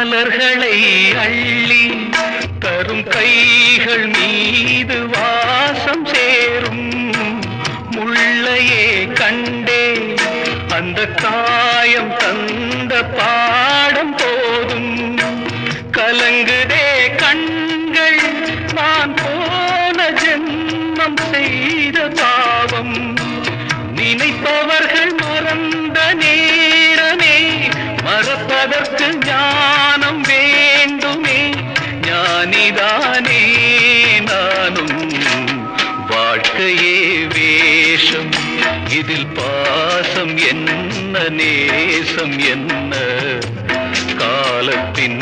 மலர்களை அள்ளி தரும் கைகள் மீது வாசம் சேரும் முள்ளையே கண்டே அந்த காயம் தந்த பாடம் போதும் கலங்குதே கண்கள் நான் போன ஜென்மம் செய்த பாவம் நினைப்பவர்கள் மறந்த நேரமே மறப்பதற்கு ஞானம் வேண்டுமே ஞானிதானே நானும் வாழ்க்கையே வேஷம் இதில் பாசம் என்ன நேசம் என்ன காலத்தின்